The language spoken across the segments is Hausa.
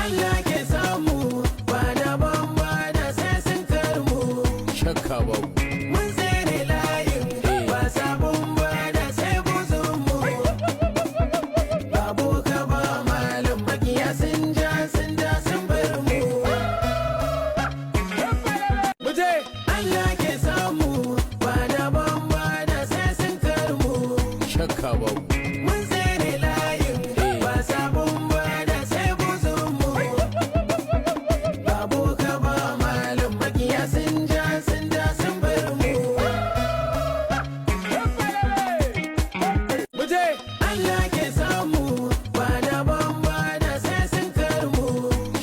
Allah ke samu ba daban ba da sai sun karmu. shakka babu. Mun tsere layin ba sabon ba da sai buzunmu. Babu ka ba malam makiya sun ja sun da sun bar mu. Muje Allah ke samu ba daban ba da sai sun karmu. shakka babu. Mun tsere layin ba sabon ba da sai buzunmu. Babu ka ba malam makiya sun ja sun da sun bar mu. Muje Allah ke samu ba daban ba da sai sun karmu.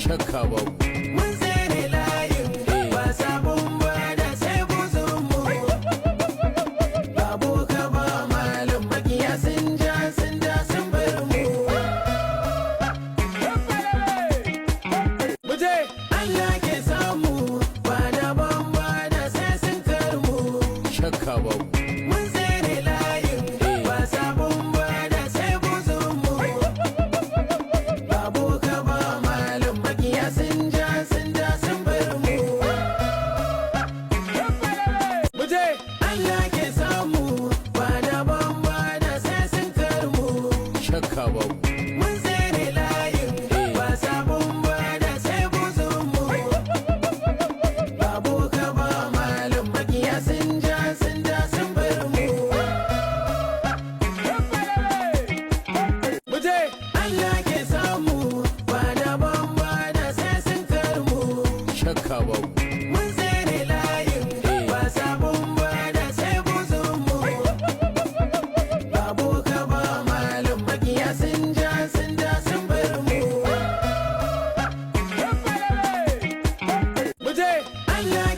shakka babu. Mun tsere layin ba sabon ba da sai buzunmu. Babu ka ba malam makiya sun ja sun da sun bar mu. Muje Allah ke samu ba daban ba da sai sun karmu. shakka babu. Mun tsere layin ba sabon ba da sai buzunmu. Babu ka ba malam makiya sun ja sun da sun bar mu. Muje Allah ke samu ba daban ba da sai sun karmu. shakka babu. Mun tsere layin ba sabon ba da sai buzunmu. Babu ka ba malam makiya sun ja sun da sun bar mu. Muje Allah ke samu ba daban ba da sai sun karmu. shakka babu. Mun tsere layin ba sabon ba da sai buzunmu. Babu ka ba malam makiya sun ja sun da sun bar mu. Muje Allah